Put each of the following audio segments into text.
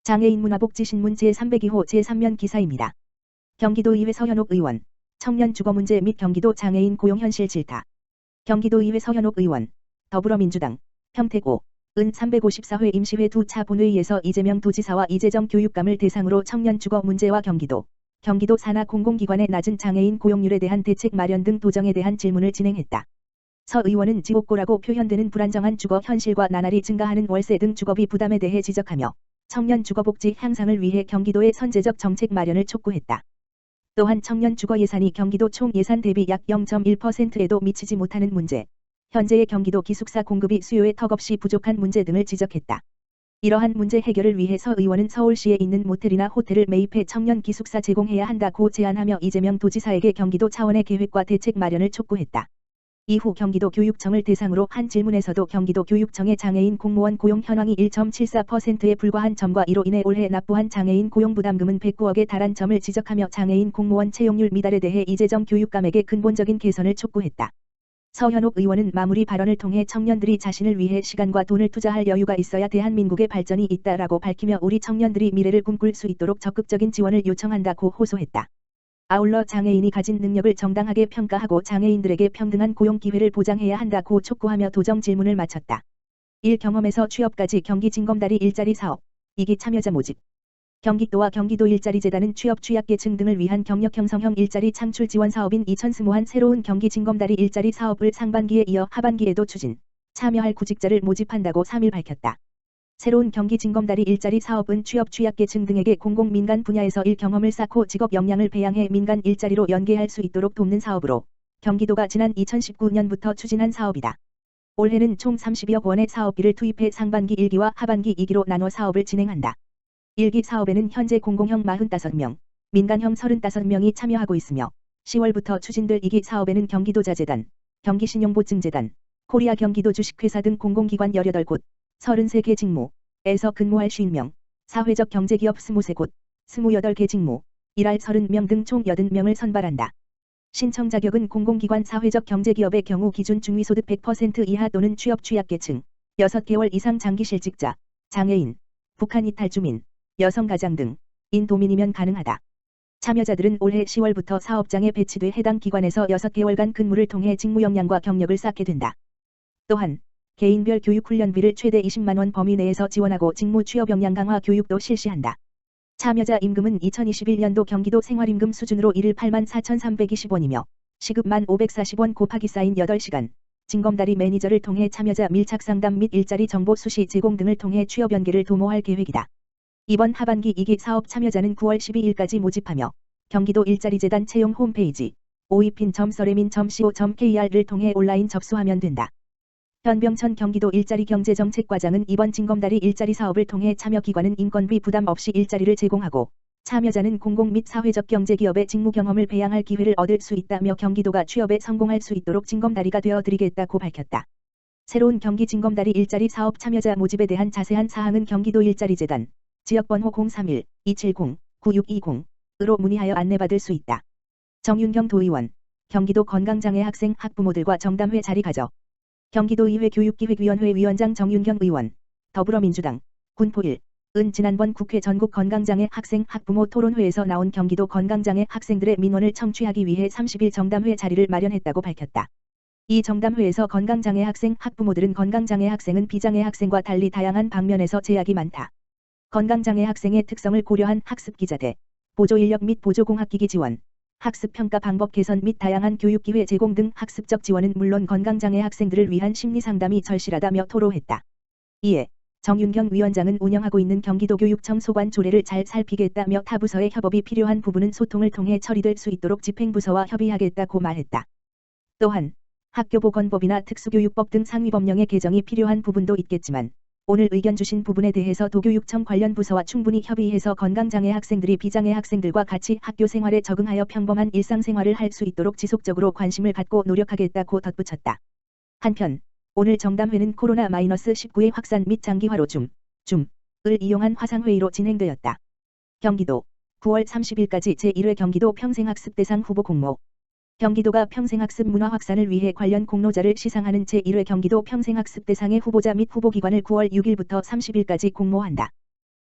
장애인 문화복지신문 제302호 제3면 기사입니다. 경기도의회 서현옥 의원, 청년 주거 문제 및 경기도 장애인 고용 현실 질타. 경기도의회 서현옥 의원, 더불어민주당, 평택5, 은 354회 임시회 두 차 본회의에서 이재명 도지사와 이재정 교육감을 대상으로 청년 주거 문제와 경기도 산하 공공기관의 낮은 장애인 고용률에 대한 대책 마련 등 도정에 대한 질문을 진행했다. 서 의원은 지옥고라고 표현되는 불안정한 주거 현실과 나날이 증가하는 월세 등 주거비 부담에 대해 지적하며 청년 주거복지 향상을 위해 경기도의 선제적 정책 마련을 촉구했다. 또한 청년 주거 예산이 경기도 총 예산 대비 약 0.1%에도 미치지 못하는 문제, 현재의 경기도 기숙사 공급이 수요에 턱없이 부족한 문제 등을 지적했다. 이러한 문제 해결을 위해 서 의원은 서울시에 있는 모텔이나 호텔을 매입해 청년 기숙사 제공해야 한다고 제안하며 이재명 도지사에게 경기도 차원의 계획과 대책 마련을 촉구했다. 이후 경기도 교육청을 대상으로 한 질문에서도 경기도 교육청의 장애인 공무원 고용 현황이 1.74%에 불과한 점과 이로 인해 올해 납부한 장애인 고용부담금은 109억에 달한 점을 지적하며 장애인 공무원 채용률 미달에 대해 이재정 교육감에게 근본적인 개선을 촉구했다. 서현옥 의원은 마무리 발언을 통해 청년들이 자신을 위해 시간과 돈을 투자할 여유가 있어야 대한민국의 발전이 있다라고 밝히며 우리 청년들이 미래를 꿈꿀 수 있도록 적극적인 지원을 요청한다고 호소했다. 아울러 장애인이 가진 능력을 정당하게 평가하고 장애인들에게 평등한 고용 기회를 보장해야 한다고 촉구하며 도정 질문을 마쳤다. 1. 경험에서 취업까지 경기 징검다리 일자리 사업, 2기 참여자 모집. 경기도와 경기도 일자리재단은 취업 취약계층 등을 위한 경력 형성형 일자리 창출 지원 사업인 2020한 새로운 경기 징검다리 일자리 사업을 상반기에 이어 하반기에도 추진, 참여할 구직자를 모집한다고 3일 밝혔다. 새로운 경기 징검다리 일자리 사업은 취업 취약계층 등에게 공공 민간 분야에서 일 경험을 쌓고 직업 역량을 배양해 민간 일자리로 연계할 수 있도록 돕는 사업으로 경기도가 지난 2019년부터 추진한 사업이다. 올해는 총 32억 원의 사업비를 투입해 상반기 1기와 하반기 2기로 나눠 사업을 진행한다. 1기 사업에는 현재 공공형 45명, 민간형 35명이 참여하고 있으며 10월부터 추진될 2기 사업에는 경기도자재단, 경기신용보증재단, 코리아 경기도 주식회사 등 공공기관 18곳, 33개 직무에서 근무할 50명, 사회적 경제기업 23곳, 28개 직무, 일할 30명 등 총 80명을 선발한다. 신청 자격은 공공기관 사회적 경제기업의 경우 기준 중위소득 100% 이하 또는 취업 취약계층, 6개월 이상 장기실직자, 장애인, 북한 이탈 주민, 여성 가장 등인 도민이면 가능하다. 참여자들은 올해 10월부터 사업장에 배치돼 해당 기관에서 6개월간 근무를 통해 직무 역량과 경력을 쌓게 된다. 또한 개인별 교육훈련비를 최대 20만 원 범위 내에서 지원하고 직무 취업 역량 강화 교육도 실시한다. 참여자 임금은 2021년도 경기도 생활임금 수준으로 일일 84,320원이며 시급 1,540원 곱하기 쌓인 8시간, 징검다리 매니저를 통해 참여자 밀착 상담 및 일자리 정보 수시 제공 등을 통해 취업 연계를 도모할 계획이다. 이번 하반기 2기 사업 참여자는 9월 12일까지 모집하며 경기도 일자리재단 채용 홈페이지 oipin.서레민.co.kr을 통해 온라인 접수하면 된다. 현병천 경기도 일자리경제정책과장은 이번 징검다리 일자리 사업을 통해 참여기관은 인건비 부담 없이 일자리를 제공하고 참여자는 공공 및 사회적 경제기업의 직무 경험을 배양할 기회를 얻을 수 있다며 경기도가 취업에 성공할 수 있도록 징검다리가 되어드리겠다고 밝혔다. 새로운 경기 징검다리 일자리 사업 참여자 모집에 대한 자세한 사항은 경기도 일자리재단 지역번호 031-270-9620으로 문의하여 안내받을 수 있다. 정윤경 도의원, 경기도 건강장애 학생 학부모들과 정담회 자리 가져. 경기도의회 교육기획위원회 위원장 정윤경 의원, 더불어민주당, 군포 1은 지난번 국회 전국 건강장애 학생 학부모 토론회에서 나온 경기도 건강장애 학생들의 민원을 청취하기 위해 30일 정담회 자리를 마련했다고 밝혔다. 이 정담회에서 건강장애 학생 학부모들은 건강장애 학생은 비장애 학생과 달리 다양한 방면에서 제약이 많다. 건강장애 학생의 특성을 고려한 학습기자재, 보조인력 및 보조공학기기 지원, 학습평가 방법 개선 및 다양한 교육기회 제공 등 학습적 지원은 물론 건강장애 학생들을 위한 심리상담이 절실하다며 토로했다. 이에 정윤경 위원장은 운영하고 있는 경기도 교육청 소관 조례를 잘 살피겠다며 타 부서의 협업이 필요한 부분은 소통을 통해 처리될 수 있도록 집행부서와 협의하겠다고 말했다. 또한 학교보건법이나 특수교육법 등 상위법령의 개정이 필요한 부분도 있겠지만 오늘 의견 주신 부분에 대해서 도교육청 관련 부서와 충분히 협의해서 건강장애 학생들이 비장애 학생들과 같이 학교 생활에 적응하여 평범한 일상생활을 할 수 있도록 지속적으로 관심을 갖고 노력하겠다고 덧붙였다. 한편 오늘 정담회는 코로나-19의 확산 및 장기화로 줌을 이용한 화상회의로 진행되었다. 경기도 9월 30일까지 제1회 경기도 평생학습대상 후보 공모. 경기도가 평생학습 문화 확산을 위해 관련 공로자를 시상하는 제1회 경기도 평생학습대상의 후보자 및 후보기관을 9월 6일부터 30일까지 공모한다.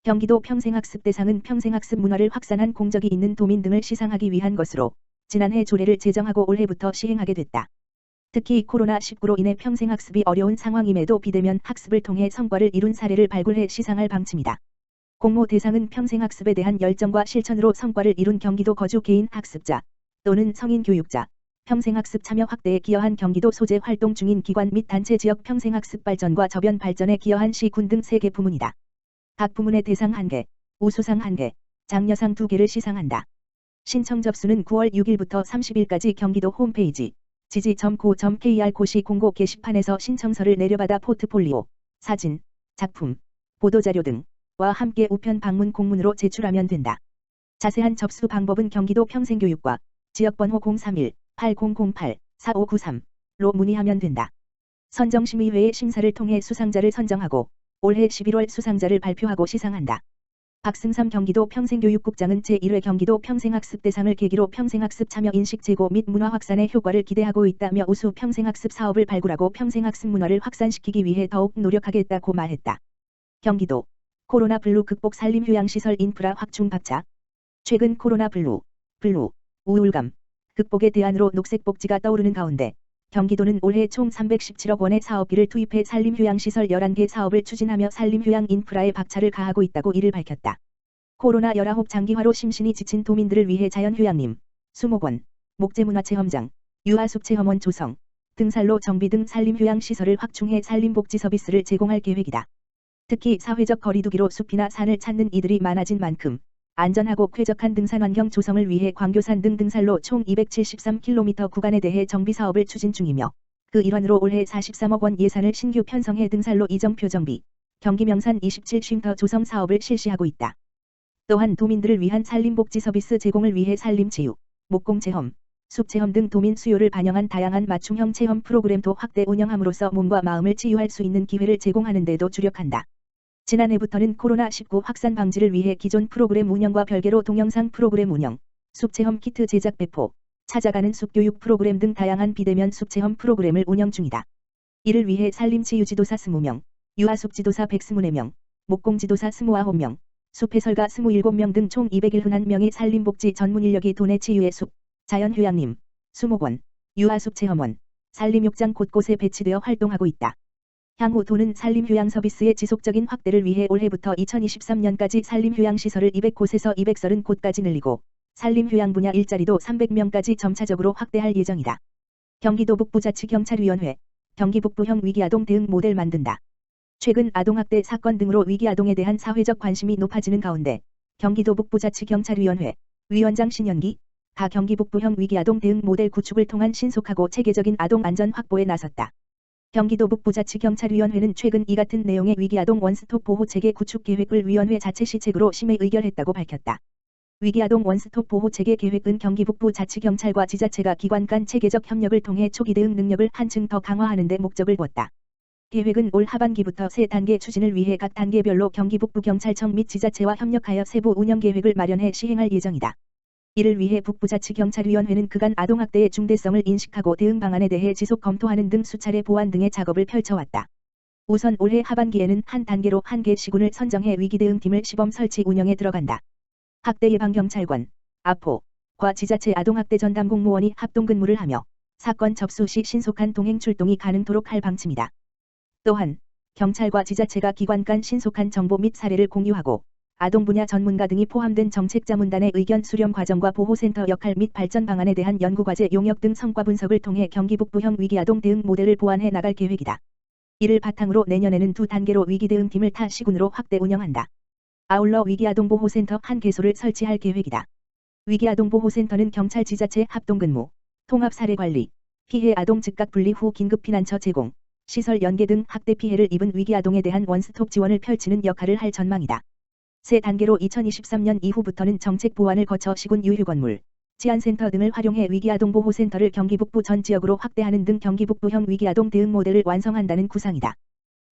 경기도 평생학습 대상은 평생학습 문화를 확산한 공적이 있는 도민 등을 시상하기 위한 것으로 지난해 조례를 제정하고 올해부터 시행하게 됐다. 특히 코로나19로 인해 평생학습이 어려운 상황임에도 비대면 학습을 통해 성과를 이룬 사례를 발굴해 시상할 방침이다. 공모 대상은 평생학습에 대한 열정과 실천으로 성과를 이룬 경기도 거주 개인 학습자 또는 성인 교육자, 평생학습 참여 확대에 기여한 경기도 소재 활동 중인 기관 및 단체 지역 평생학습 발전과 저변 발전에 기여한 시, 군 등 3개 부문이다. 각 부문의 대상 1개, 우수상 1개, 장려상 2개를 시상한다. 신청 접수는 9월 6일부터 30일까지 경기도 홈페이지 지지.go.kr 고시 공고 게시판에서 신청서를 내려받아 포트폴리오, 사진, 작품, 보도자료 등과 함께 우편 방문 공문으로 제출하면 된다. 자세한 접수 방법은 경기도 평생교육과 지역번호 031-8008-4593로 문의하면 된다. 선정심의회의 심사를 통해 수상자를 선정하고 올해 11월 수상자를 발표하고 시상한다. 박승삼 경기도 평생교육국장은 제1회 경기도 평생학습 대상을 계기로 평생학습 참여 인식 제고 및 문화 확산의 효과를 기대하고 있다며 우수 평생학습 사업을 발굴하고 평생학습 문화를 확산시키기 위해 더욱 노력하겠다고 말했다. 경기도 코로나 블루 극복 산림휴양시설 인프라 확충 박차. 최근 코로나 블루, 우울감 극복의 대안으로 녹색복지가 떠오르는 가운데 경기도는 올해 총 317억 원의 사업비를 투입해 산림휴양시설 11개 사업을 추진하며 산림휴양 인프라에 박차를 가하고 있다고 이를 밝혔다. 코로나19 장기화로 심신이 지친 도민들을 위해 자연휴양림, 수목원, 목재문화체험장, 유아숲체험원 조성, 등산로 정비 등 산림휴양시설을 확충해 산림복지 서비스를 제공할 계획이다. 특히 사회적 거리두기로 숲이나 산을 찾는 이들이 많아진 만큼 안전하고 쾌적한 등산 환경 조성을 위해 광교산 등 등산로 총 273km 구간에 대해 정비사업을 추진 중이며 그 일환으로 올해 43억 원 예산을 신규 편성해 등산로 이정표 정비, 경기명산 27쉼터 조성 사업을 실시하고 있다. 또한 도민들을 위한 산림복지 서비스 제공을 위해 산림체육, 목공체험, 숲체험 등 도민 수요를 반영한 다양한 맞춤형 체험 프로그램도 확대 운영함으로써 몸과 마음을 치유할 수 있는 기회를 제공하는 데도 주력한다. 지난해부터는 코로나19 확산 방지를 위해 기존 프로그램 운영과 별개로 동영상 프로그램 운영, 숲체험 키트 제작 배포, 찾아가는 숲교육 프로그램 등 다양한 비대면 숲체험 프로그램을 운영 중이다. 이를 위해 산림치유지도사 20명, 유아숲지도사 124명, 목공지도사 29명, 숲해설가 27명 등 총 201명의 산림복지 전문 인력이 도내 치유의 숲, 자연휴양림, 수목원, 유아숲체험원, 산림욕장 곳곳에 배치되어 활동하고 있다. 향후 도는 산림휴양 서비스의 지속적인 확대를 위해 올해부터 2023년까지 산림휴양시설을 200곳에서 230곳까지 늘리고 산림휴양 분야 일자리도 300명까지 점차적으로 확대할 예정이다. 경기도 북부자치경찰위원회, 경기북부형 위기아동 대응 모델 만든다. 최근 아동학대 사건 등으로 위기아동에 대한 사회적 관심이 높아지는 가운데 경기도 북부자치경찰위원회, 위원장 신현기, 가 경기북부형 위기아동 대응 모델 구축을 통한 신속하고 체계적인 아동 안전 확보에 나섰다. 경기도 북부자치경찰위원회는 최근 이 같은 내용의 위기아동 원스톱 보호체계 구축 계획을 위원회 자체 시책으로 심의 의결했다고 밝혔다. 위기아동 원스톱 보호체계 계획은 경기 북부자치경찰과 지자체가 기관 간 체계적 협력을 통해 초기 대응 능력을 한층 더 강화하는 데 목적을 두었다. 계획은 올 하반기부터 세 단계 추진을 위해 각 단계별로 경기 북부경찰청 및 지자체와 협력하여 세부 운영 계획을 마련해 시행할 예정이다. 이를 위해 북부자치경찰위원회는 그간 아동학대의 중대성을 인식하고 대응 방안에 대해 지속 검토하는 등 수차례 보완 등의 작업을 펼쳐왔다. 우선 올해 하반기에는 한 단계로 한 개 시군을 선정해 위기대응팀을 시범 설치 운영에 들어간다. 학대예방경찰관, 아포,과 지자체 아동학대 전담 공무원이 합동근무를 하며 사건 접수 시 신속한 동행 출동이 가능토록 할 방침이다. 또한 경찰과 지자체가 기관 간 신속한 정보 및 사례를 공유하고 아동 분야 전문가 등이 포함된 정책자문단의 의견 수렴 과정과 보호센터 역할 및 발전 방안에 대한 연구과제 용역 등 성과 분석을 통해 경기 북부형 위기아동 대응 모델을 보완해 나갈 계획이다. 이를 바탕으로 내년에는 두 단계로 위기대응팀을 타 시군으로 확대 운영한다. 아울러 위기아동보호센터 한 개소를 설치할 계획이다. 위기아동보호센터는 경찰 지자체 합동근무, 통합사례관리, 피해 아동 즉각 분리 후 긴급피난처 제공, 시설 연계 등 학대 피해를 입은 위기아동에 대한 원스톱 지원을 펼치는 역할을 할 전망이다. 세 단계로 2023년 이후부터는 정책 보완을 거쳐 시군 유휴건물, 치안센터 등을 활용해 위기아동보호센터를 경기 북부 전 지역으로 확대하는 등 경기 북부형 위기아동 대응 모델을 완성한다는 구상이다.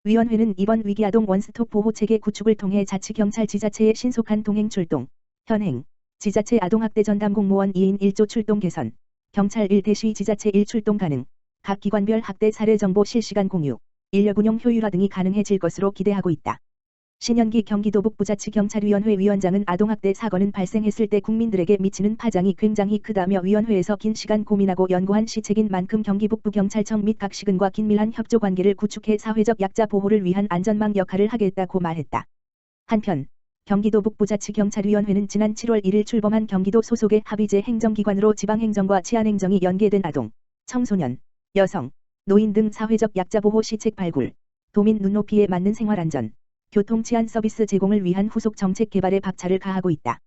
위원회는 이번 위기아동 원스톱 보호체계 구축을 통해 자치경찰 지자체의 신속한 동행 출동, 현행, 지자체 아동학대 전담 공무원 2인 1조 출동 개선, 경찰 1대시 지자체 1출동 가능, 각 기관별 학대 사례 정보 실시간 공유, 인력 운용 효율화 등이 가능해질 것으로 기대하고 있다. 신현기 경기도 북부자치경찰위원회 위원장은 아동학대 사건은 발생했을 때 국민들에게 미치는 파장이 굉장히 크다며 위원회에서 긴 시간 고민하고 연구한 시책인 만큼 경기 북부경찰청 및 각 시군과 긴밀한 협조관계를 구축해 사회적 약자 보호를 위한 안전망 역할을 하겠다고 말했다. 한편 경기도 북부자치경찰위원회는 지난 7월 1일 출범한 경기도 소속의 합의제 행정기관으로 지방행정과 치안행정이 연계된 아동, 청소년, 여성, 노인 등 사회적 약자 보호 시책 발굴, 도민 눈높이에 맞는 생활안전, 교통치안 서비스 제공을 위한 후속 정책 개발에 박차를 가하고 있다.